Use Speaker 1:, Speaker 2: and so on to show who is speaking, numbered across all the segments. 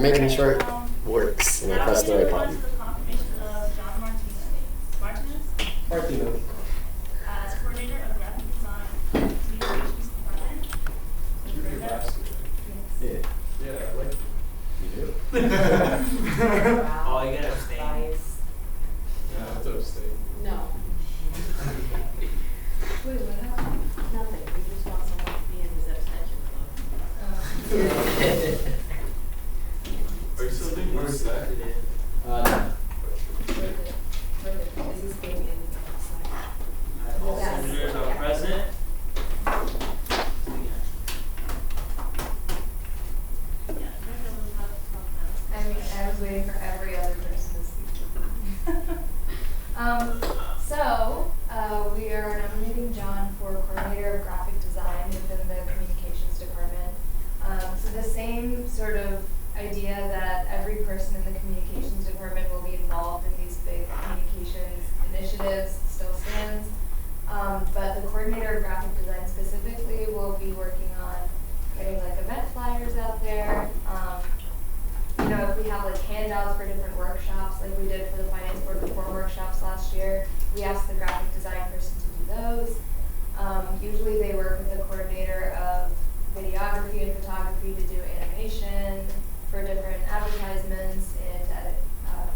Speaker 1: making sure it works and I press the right
Speaker 2: Now we
Speaker 1: button.
Speaker 2: move on to the confirmation of John Martinez as coordinator of graphic design communications department.
Speaker 3: Yeah.
Speaker 4: Yeah, I like it.
Speaker 3: You do?
Speaker 5: Oh, you gotta abstain.
Speaker 4: Yeah, that's upstate.
Speaker 6: No. Wait, what happened? Nothing, we just want someone to be in his abstention club.
Speaker 4: Are you still doing work that?
Speaker 3: No.
Speaker 6: Is this being in
Speaker 5: All
Speaker 6: Yes.
Speaker 5: senators are present.
Speaker 2: Yeah, Director will have to talk now.
Speaker 7: I mean, I was waiting for every other person to speak. We are nominating John for coordinator of graphic design within the communications department. So the same sort of idea that every person in the communications department will be involved in these big communications initiatives still stands. But the coordinator of graphic design specifically will be working on getting like event flyers out there. You know, if we have like handouts for different workshops, like we did for the finance board reform workshops last year, we asked the graphic design person to do those. Usually they work with the coordinator of videography and photography to do animation for different advertisements and to edit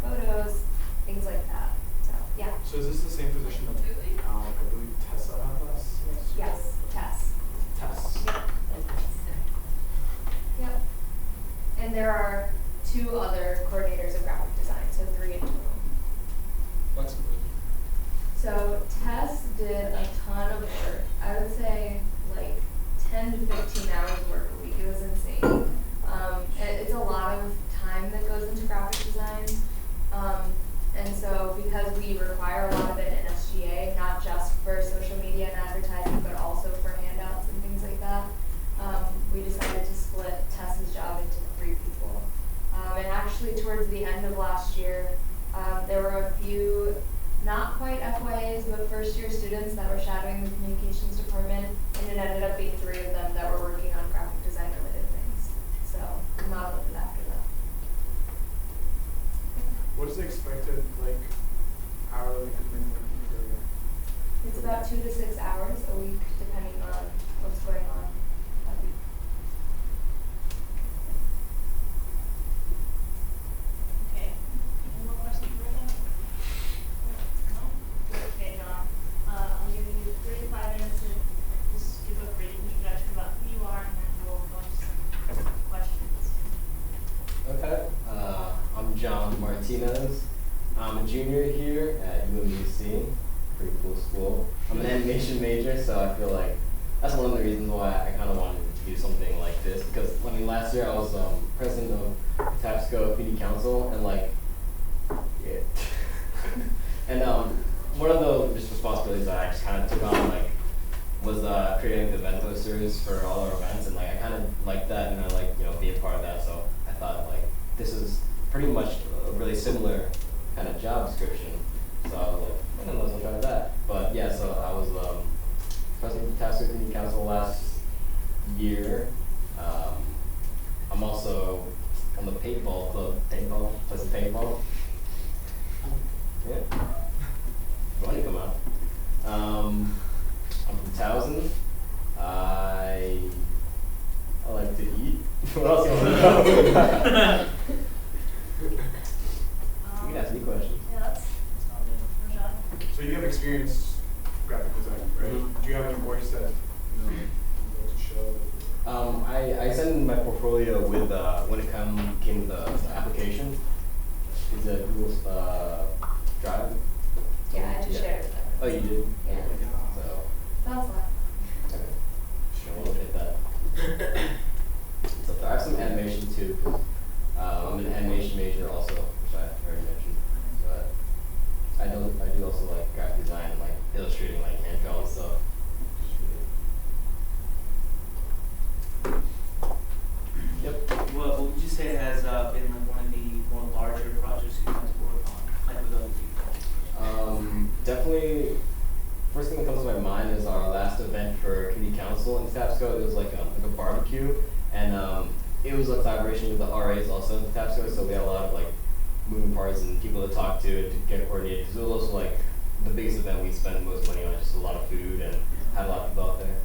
Speaker 7: photos, things like that. So yeah,
Speaker 4: So is this the same position that, I believe Tessa had last semester?
Speaker 7: yes, Tess.
Speaker 4: Tess.
Speaker 7: Yep. And there are 2 other coordinators of graphic design, so 3 in total.
Speaker 4: What's the position?
Speaker 7: So Tess did a ton of work. I would say like 10 to 15 hours work a week. It was insane. It's a lot of time that goes into graphic design. And so because we require a lot of it in SGA, not just for social media and advertising, but also for handouts and things like that, we decided to split Tess's job into 3 people. And actually towards the end of last year, there were a few, not quite FYAs, but first year students that were shadowing the communications department, and it ended up being 3 of them that were working on graphic design related things. So we modeled it after that.
Speaker 4: What is the expected, like, hourly commitment per year?
Speaker 7: It's about 2 to 6 hours a week, depending on what's going on that week.
Speaker 2: Okay, any more questions right now? No? Okay, John, I'll give you 3 to 5 minutes to just give a brief introduction about who you are, and then we'll go into some questions.
Speaker 3: Okay. I'm John Martinez. I'm a junior here at UMBC. Pretty cool school. I'm an animation major, so I feel like that's one of the reasons why I kind of wanted to do something like this. Because I mean, last year I was president of TAPSCO PD Council, and like, yeah. And one of the just responsibilities that I just kind of took on was creating the event posters for all our events, and like I kind of liked that, and I like be a part of that. So I thought like this is pretty much a really similar kind of job description. So I was like, I don't know, let's try that. But yeah, so I was president of TAPSCO Community Council last year. I'm also on the paintball club. Paintball? Play some paintball? Yeah. You want to come out? I'm from Towson. I like to eat. What else you want to know? You can ask me questions.
Speaker 2: Yeah, that's all good. Rashad?
Speaker 4: So you have experience graphic design, right?
Speaker 3: Mhm.
Speaker 4: Do you have any voice that, you know to show?
Speaker 3: I sent in my portfolio with when it came to the application. Is it Google Drive?
Speaker 7: Yeah, I just shared it with them.
Speaker 3: Oh, you did?
Speaker 7: Yeah.
Speaker 3: So,
Speaker 7: That was fun.
Speaker 3: okay. Sure, we'll look at that. So I have some animation too. I'm an animation major also, which I already mentioned. But I do also like graphic design and like illustrating like hand drawn stuff. Yep.
Speaker 5: What would you say has been like one of the more larger projects you guys work on, like with other people?
Speaker 3: Definitely, first thing that comes to my mind is our last event for community council in TAPSCO. It was like a barbecue, and it was a collaboration with the RAs also in the capstone, so we had a lot of like moving parts and people to talk to get coordinated. Because it was also like the biggest event we spent the most money on, just a lot of food and had a lot of people out there.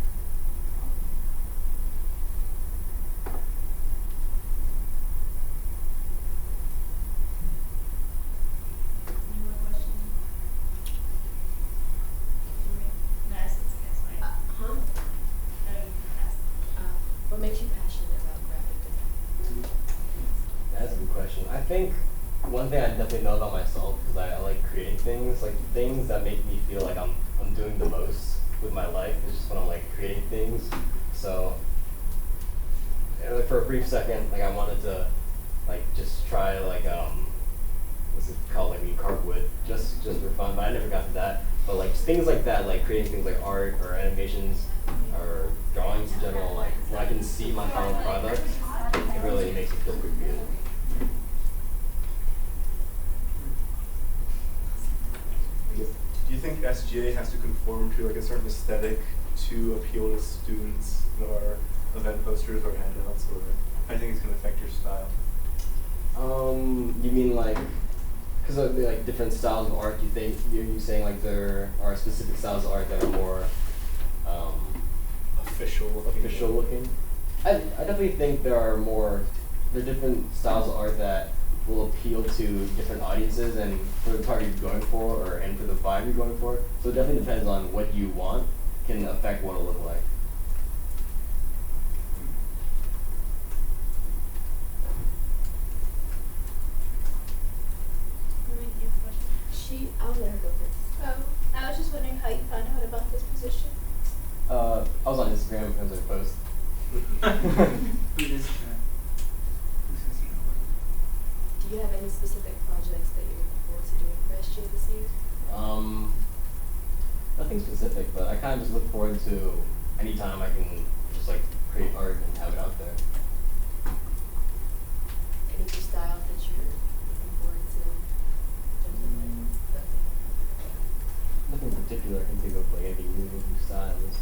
Speaker 2: Any more questions? Can I ask this again, sorry?
Speaker 6: Huh?
Speaker 2: No, you can ask.
Speaker 6: What makes you passionate about graphic design?
Speaker 3: That's a good question. I think one thing I definitely know about myself is I like creating things, like things that make me feel like I'm doing the most with my life. It's just when I'm like creating things. So like, for a brief second, like I wanted to like just try like what's it called, like we carve wood just for fun, but I never got to that. But like just things like that, like creating things like art or animations or drawings in general, like when I can see my final product, it really makes me feel pretty good.
Speaker 8: Do you think SGA has to conform to like a certain aesthetic to appeal to students or event posters or handouts, or I think it's going to affect your style?
Speaker 3: You mean like, because of the like different styles of art? You think you're saying like there are specific styles of art that are more
Speaker 8: Official
Speaker 3: looking? I definitely think there are different styles of art that will appeal to different audiences and for the target you're going for and for the vibe you're going for. So it definitely depends on what you want can affect what it'll look like.
Speaker 6: I'll let her go first.
Speaker 9: I was just wondering how you found out about this position.
Speaker 3: I was on Instagram as a post.
Speaker 5: Who does who's this?
Speaker 6: Do you have any specific projects that you're looking forward to doing for SGA this year?
Speaker 3: Nothing specific, but I kind of just look forward to any time I can just like create art and have it out there.
Speaker 6: Any new styles that you're looking forward to?
Speaker 3: Nothing particular I can think of, like any new styles.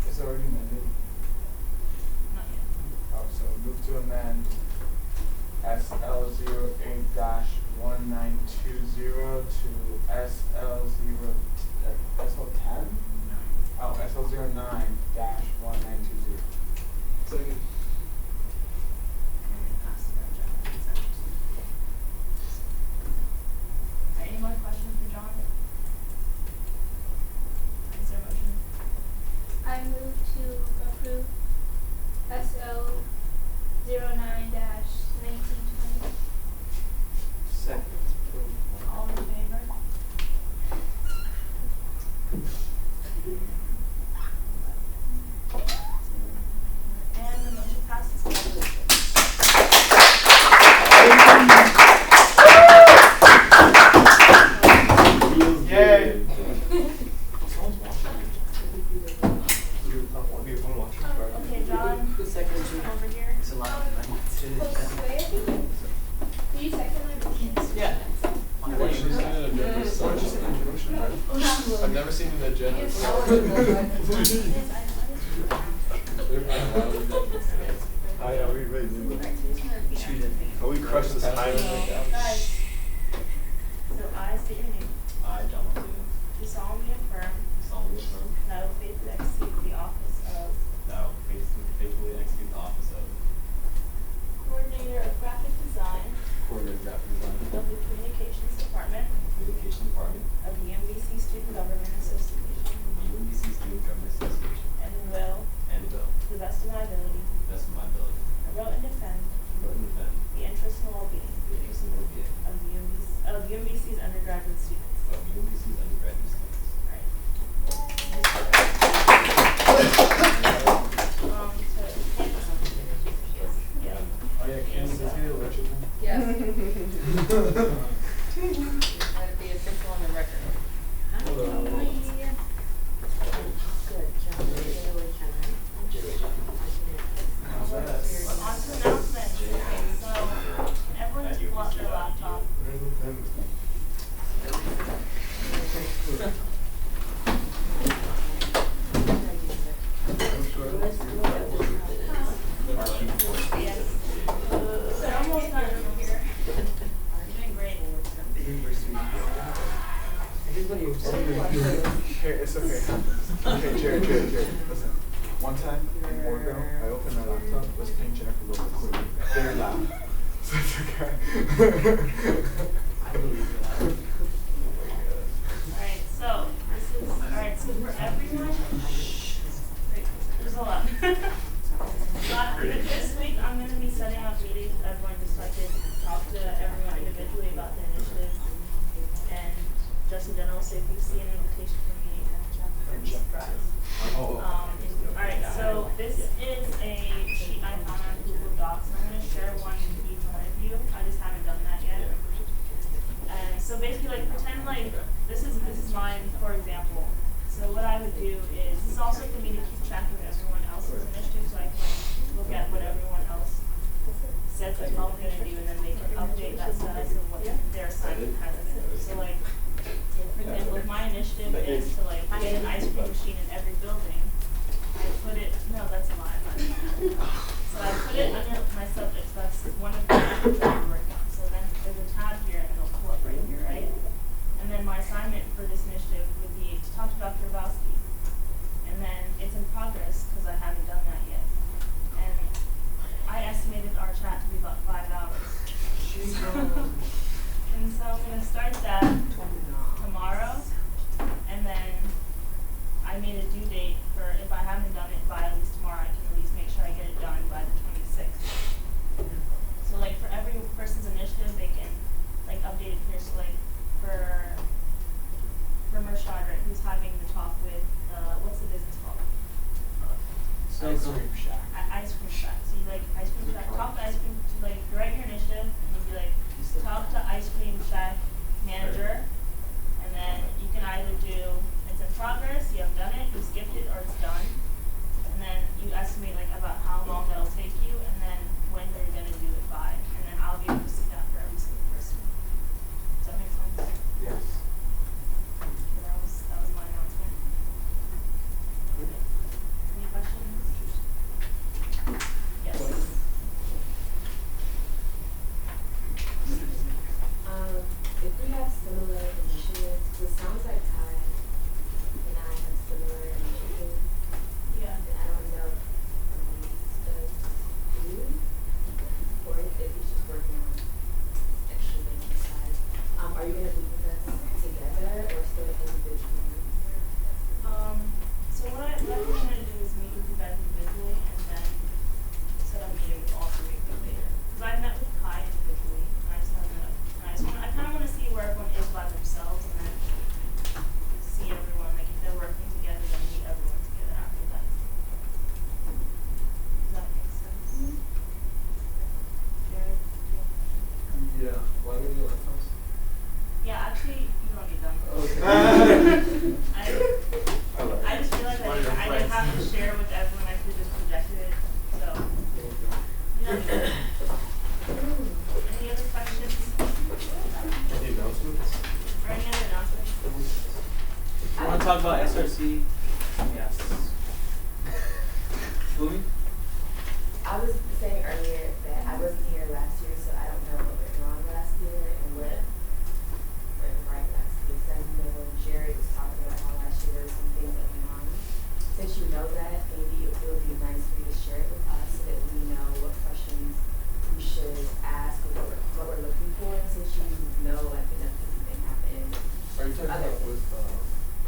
Speaker 4: Is it already amended?
Speaker 2: Not yet.
Speaker 4: Oh, so move to amend SL08-1920 to SL10? Oh, SL09-1920.
Speaker 5: Second.
Speaker 2: Any more questions for John? Is there a motion?
Speaker 9: I move to approve SL 09-1920.
Speaker 5: Second.
Speaker 2: All in favor? And the motion passes.
Speaker 3: Feels
Speaker 4: Yay.
Speaker 3: good.
Speaker 8: Someone's watching you. You want to watch it?
Speaker 2: Okay, John,
Speaker 5: Who's second?
Speaker 2: over here.
Speaker 5: It's a lot of money.
Speaker 9: Do you second my motion?
Speaker 5: Yeah.
Speaker 8: Why don't you say an agenda? Why don't you say an introduction, right? I've never seen an agenda. I know, we really do. Oh, we crushed this island right now.
Speaker 2: Guys, so I state your name.
Speaker 3: I, John Martinez,
Speaker 2: Do solemnly affirm
Speaker 3: solemnly affirm
Speaker 2: that I will faithfully execute the office of
Speaker 3: that I will faithfully execute the office of
Speaker 2: Coordinator of Graphic Design
Speaker 3: Coordinator Graphic Design
Speaker 2: of the Communications Department
Speaker 3: Communication Department
Speaker 2: of the UMBC Student Government Association,
Speaker 3: of the UMBC Student Government Association,
Speaker 2: and will,
Speaker 3: and will,
Speaker 2: to the best of my ability,
Speaker 3: to the best of my ability,
Speaker 2: promote and defend
Speaker 3: promote and defend
Speaker 2: the interests and well-being
Speaker 3: the interests and well-being
Speaker 2: of
Speaker 4: Here, it's okay. It happens. Okay, Jared, listen. One time in Orgo, I opened my laptop, was playing Jennifer Lopez. Very loud. So it's okay.
Speaker 5: I believe that.
Speaker 2: Alright, so so for everyone, wait, there's a lot. This week I'm gonna be setting up meetings with everyone just so I can talk to everyone individually about the initiative and just in general, so if you see an invitation from me, don't be surprised. Alright, so this is a sheet I found on Google Docs, and I'm gonna share one with each one of you. I just haven't done that yet. And so basically, like, pretend like this is mine, for example. So what I would do is, this is also for me to keep track of everyone else's initiative, so I can like, look at what everyone else says they're probably gonna do, and then they can update that status of what their assignment has been. So like, for example, if my initiative is to like get an ice cream machine in every building, I put it, no, that's a lie, but, so I put it under my subjects, that's one of the projects that I'm working on. So then there's a tab here and it'll pull up right here, right? And then my assignment for this initiative would be to talk to Dr. Rowski. And then it's in progress because I haven't done that yet. And I estimated our chat to be about 5 hours. And so I'm going to start that tomorrow. And then I made a due date for, if I haven't done it by at least tomorrow, I can at least make sure I get it done by the 26th. So like for every person's initiative, they can like update it here. So like for Mershad, right, who's having the talk with, what's the business called?
Speaker 4: Ice cream shack.
Speaker 2: Ice cream shack. So you like ice cream shack, talk to ice cream, like you write your initiative and you'll be like, talk to ice cream shack manager. And then you can either do, it's in progress, you haven't done it, you skipped it, or it's done. And then you estimate like about how long that'll take you, and then when you're gonna do it by. And then I'll be able to see that for every single person. Does that make sense?
Speaker 4: Yes.
Speaker 2: That was my announcement. Any questions? Yes.
Speaker 6: If we have similar initiatives, 'cause it sounds like Ty and I have similar initiatives,
Speaker 2: Yeah.
Speaker 6: and I don't know if Elise does too, or if he's just working on extra things aside. Are you gonna be with us together or still individually?
Speaker 2: So what I'm gonna do is meet with you guys individually and then set up a meeting with all three of you later. Because I've met with Kai individually, and I just haven't met I kind of want to see where everyone is by themselves, and then see everyone. Like if they're working together, then meet everyone together after that. Does that make sense? Jared, do you have a question?
Speaker 8: Yeah. Why would you like us?
Speaker 2: Yeah, actually, you don't need them.
Speaker 8: Okay.
Speaker 2: I just realized
Speaker 5: One of your
Speaker 2: I didn't have to
Speaker 5: friends.
Speaker 2: share with everyone. I could just projected it. So, you don't need it. Any other questions?
Speaker 8: Any announcements?
Speaker 2: Or any other announcements?
Speaker 5: You want to talk about SRC? Yes. Boomy?
Speaker 6: I was saying earlier that I wasn't here last year, so I don't know what went wrong last year and what went right last year. Because I know Jared was talking about how last year there were some things that went on. Since you know that, maybe it would be nice for you to share it with us so that we know what questions we should ask or what we're looking for. Since you know, like, enough thing happened.
Speaker 10: Are you talking about with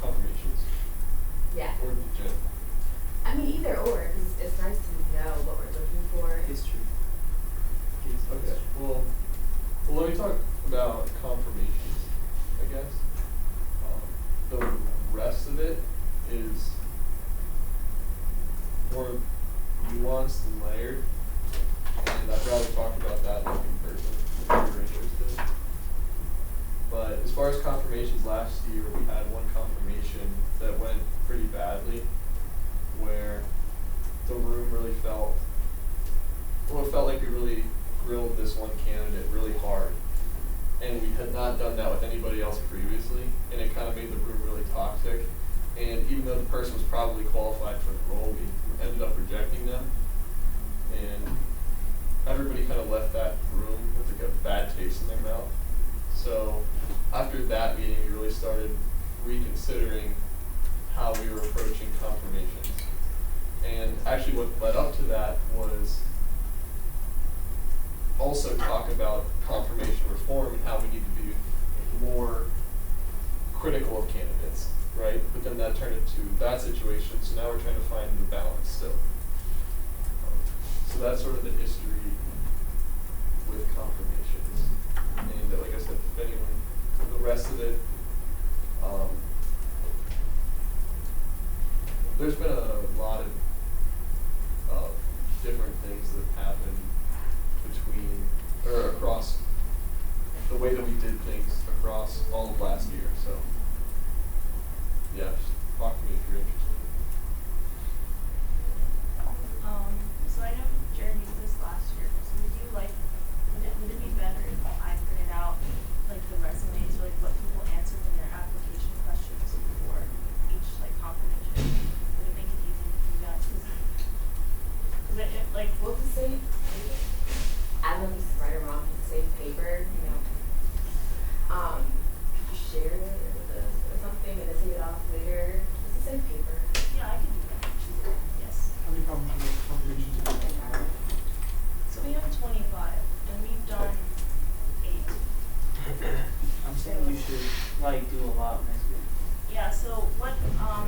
Speaker 10: confirmations?
Speaker 6: Yeah.
Speaker 10: Or the gen?
Speaker 6: I mean, either or, because it's nice to know what we're looking for.
Speaker 5: History.
Speaker 10: Okay. Well, let me talk about confirmations, I guess. The rest of it is more nuanced and layered, and I'd rather talk about that like in person if you're interested. But as far as confirmations, last year we had one confirmation that went pretty badly, where the room really felt like we really grilled this one candidate really hard. And we had not done that with anybody else previously, and it kind of made the room really toxic. And even though the person was probably qualified for the role, we ended up rejecting them. And everybody kind of left that room with like a bad taste in their mouth. So after that meeting, we really started reconsidering about confirmation reform and how we need to be more critical of candidates, right? But then that turned into that situation, so now we're trying to find the balance still. So that's sort of the history with confirmations. And like I said, if anyone, the rest of it, there's been a lot of different things that have happened between, or across the way that we did things across all of last year, so yeah, just talk to me if you're interested.
Speaker 2: So I know Jared used this last year, so would you like, would it be better if I printed out like the resumes or like what people answered in their application questions for each like confirmation? Would it make it easier for you guys? Cause it like,
Speaker 6: Well, to save paper, I don't know if it's right or wrong, to save paper, you know, could you share it with us or something and then take it off later? Just to save paper.
Speaker 2: yeah, I can do that. Yes.
Speaker 4: How many confirmations do you have?
Speaker 2: So we have 25 and we've done 8.
Speaker 5: I'm saying we should like do a lot next week.
Speaker 2: Yeah, so what I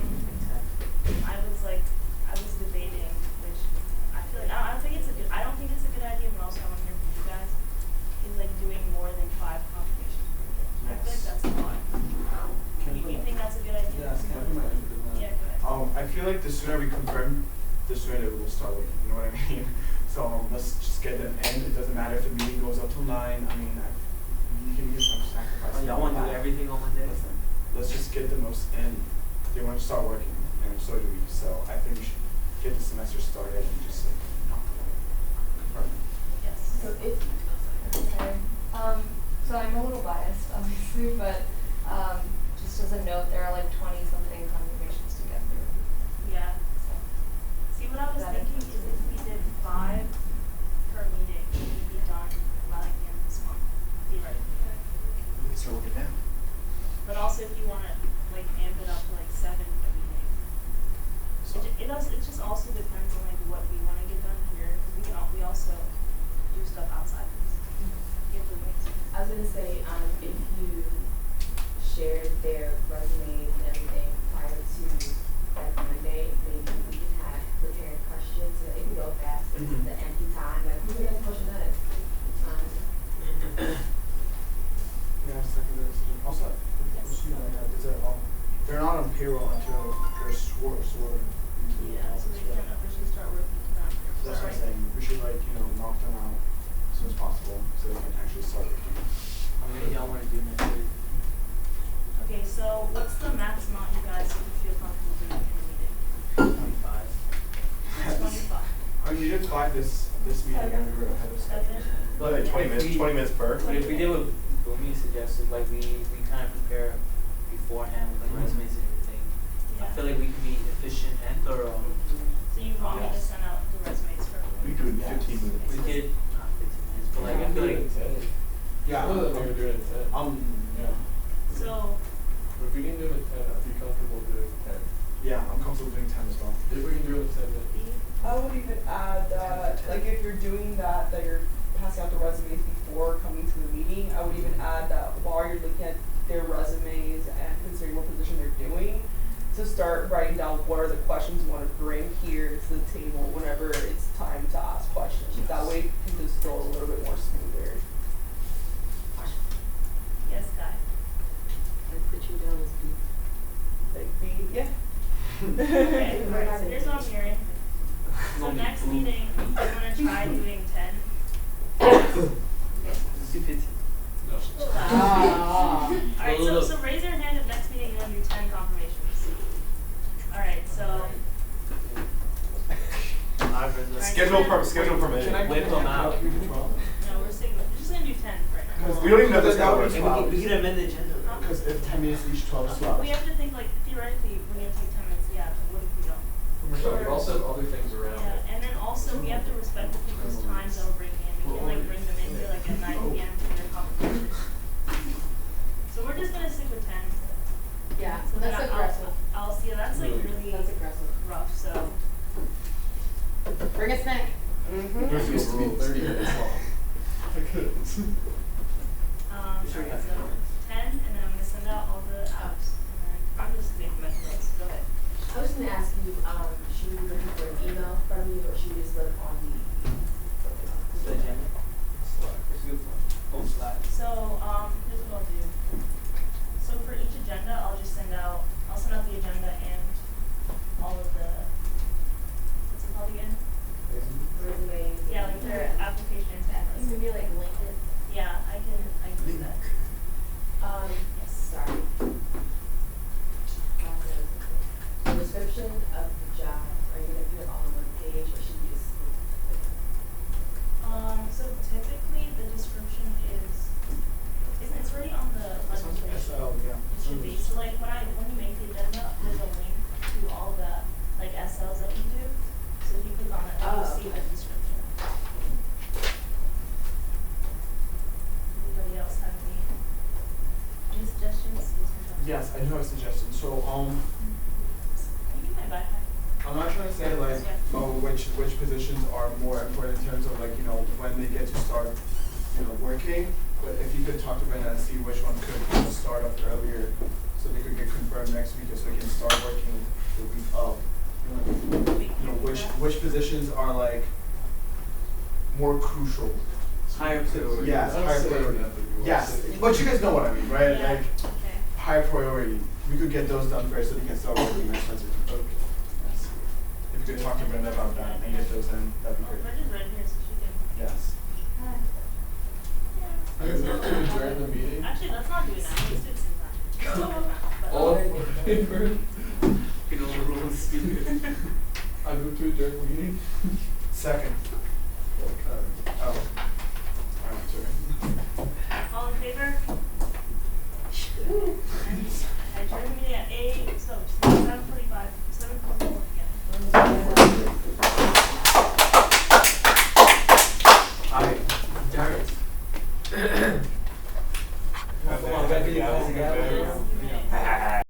Speaker 2: was debating, which I feel like I don't think it's a good idea, but also I want to hear from you guys, is like doing more than 5 confirmations per year. I feel like that's a lot. You think that's a good idea?
Speaker 4: Yes, can I put my input in that?
Speaker 2: Yeah, go ahead.
Speaker 4: I feel like the sooner we confirm, the sooner it will start working. You know what I mean? So let's just get them in. It doesn't matter if the meeting goes up till 9. I mean, you can use some sacrifice.
Speaker 5: Oh, y'all want to do everything on one day?
Speaker 4: Listen, let's just get the most in. They want to start working, and so do we. So I think we should get the semester started and just knock it out. Confirm.
Speaker 2: Yes.
Speaker 6: So if,
Speaker 7: Okay. So I'm a little biased, obviously, but just as a note, there are like 20-something confirmations to get through.
Speaker 2: Yeah. See, what I was
Speaker 7: That
Speaker 2: thinking is if we did 5 per meeting, we'd be done by like the end of this month, theoretically.
Speaker 4: We can start working now.
Speaker 2: But also if you want to like amp it up to like 7 per meeting.
Speaker 4: So
Speaker 2: It just also depends on like what we want to get done here, because we also do stuff outside of this. Get the wings.
Speaker 6: I was gonna say, if you shared their resumes and everything prior to like Monday, maybe we can have prepared questions so that it can go fast. This is the empty time, like who's gonna question us?
Speaker 4: yeah, second decision. Also, they're not on payroll until they're sworn into the
Speaker 2: Yeah, so
Speaker 4: office,
Speaker 2: they
Speaker 4: right?
Speaker 2: can officially start working to that.
Speaker 4: So that's what I'm saying. We should knock them out as soon as possible so they can actually start working.
Speaker 5: How many y'all want to do next week?
Speaker 2: Okay, so what's the max amount you guys would feel comfortable doing in a meeting?
Speaker 5: 25.
Speaker 2: 25.
Speaker 4: I mean, we did 5 this meeting and we were ahead of schedule.
Speaker 2: 7.
Speaker 8: But like 20 minutes, 20 minutes per.
Speaker 5: But if we did what Bumi suggested, like we kind of prepare beforehand with like resumes and everything, I
Speaker 2: Yeah.
Speaker 5: feel like we can be efficient and thorough.
Speaker 2: So you want me to send out the resumes for everyone?
Speaker 8: We do it in 15 minutes.
Speaker 5: We could, not 15 minutes, but like I feel like,
Speaker 4: Yeah.
Speaker 10: Other than we were doing it at 10.
Speaker 4: Yeah.
Speaker 2: So,
Speaker 10: If we can do it at 10, I'd be comfortable doing it at 10.
Speaker 4: Yeah, I'm comfortable doing 10 as well.
Speaker 10: If we can do it at 10, then
Speaker 11: I would even add that, like, if you're doing that you're passing out the resumes before coming to the meeting, I would even add that while you're looking at their resumes and considering what position they're doing, to start writing down what are the questions you want to bring here to the table whenever it's time to ask questions. That way it can just go a little bit more smoother.
Speaker 2: yes, Guy.
Speaker 6: I put you down as B.
Speaker 11: Like, yeah.
Speaker 2: Okay, alright, so here's what I'm hearing. So
Speaker 5: Gonna be
Speaker 2: next
Speaker 5: boom.
Speaker 2: meeting, I'm gonna try doing 10.
Speaker 5: let's do 15.
Speaker 10: no.
Speaker 2: Alright, so raise your hand if next meeting you're gonna do 10 confirmations. Alright, so,
Speaker 8: Schedule permitted.
Speaker 5: Can I whip them out?
Speaker 4: Can we do 12?
Speaker 2: no, we're just gonna do 10 right now.
Speaker 4: Because
Speaker 8: We don't even have this
Speaker 4: that
Speaker 8: covered.
Speaker 4: would be 12.
Speaker 5: We could amend the agenda.
Speaker 4: Because if 10 minutes each, 12 slots.
Speaker 2: We have to think like, theoretically, we're gonna take 10 minutes, yeah, but what if we don't?
Speaker 10: We also have other things around it.
Speaker 2: Yeah, and then also we have to respect the people's times that we're bringing in. We can't like bring them in here like at 9 p.m. for their confirmations. So we're just gonna stick with 10.
Speaker 6: Yeah,
Speaker 2: So then
Speaker 6: that's aggressive.
Speaker 2: I'll see, that's like really
Speaker 6: That's aggressive.
Speaker 2: rough, so.
Speaker 6: Bring a snack.
Speaker 10: It used to be 30 minutes long.
Speaker 5: Sure,
Speaker 2: Alright,
Speaker 5: yeah.
Speaker 2: so 10, and then I'm gonna send out all the apps, and then I'm just making my notes. Go ahead.
Speaker 6: I was gonna ask you, should we be looking for an email from you, or should we just look on the?
Speaker 5: The agenda. It's a good one. Whole slide.
Speaker 2: So, here's what I'll do. So for each agenda, I'll send out the agenda and all of the, what's it called again?
Speaker 6: Resumes.
Speaker 2: Yeah, like their applications and resumes.
Speaker 6: Maybe like link it.
Speaker 2: Yeah, I can do that.
Speaker 6: Yes, sorry. The description of the job, are you gonna put it all on one page, or should we just?
Speaker 2: So typically the description it's already on the legislation.
Speaker 4: SL, yeah.
Speaker 2: It should be, so like when you make the agenda, there's a link to all the like SLs that we do. So if you click on it, you'll see the description. Anybody else have any suggestions?
Speaker 4: Yes, I do have a suggestion. So,
Speaker 2: Can you give my backpack?
Speaker 4: I'm not trying to say like,
Speaker 2: Yeah.
Speaker 4: oh, which positions are more important in terms of like, you know, when they get to start, you know, working. But if you could talk to Brenda and see which one could start up earlier, so they could get confirmed next week, just so they can start working the week of. You know, which positions are like more crucial.
Speaker 5: Higher priority.
Speaker 4: Yes,
Speaker 10: I'd
Speaker 4: higher
Speaker 10: say
Speaker 4: priority.
Speaker 10: that
Speaker 4: Yes, but you guys know what I mean, right?
Speaker 2: Yeah.
Speaker 4: Like
Speaker 2: Okay.
Speaker 4: high priority. We could get those done first, so they can start working next Wednesday.
Speaker 10: Okay.
Speaker 4: Yes. If you could talk to Brenda about that and get those in, that'd be
Speaker 2: Oh,
Speaker 4: great.
Speaker 2: Brenda's right here, so she can.
Speaker 4: Yes.
Speaker 10: I guess we're gonna adjourn the meeting.
Speaker 2: Actually, let's not do that. Let's do it sometime. But-
Speaker 10: All in favor?
Speaker 5: You know, the rules speak.
Speaker 10: I move to adjourn the meeting.
Speaker 4: Second. Oh. Alright, sorry.
Speaker 2: All in favor?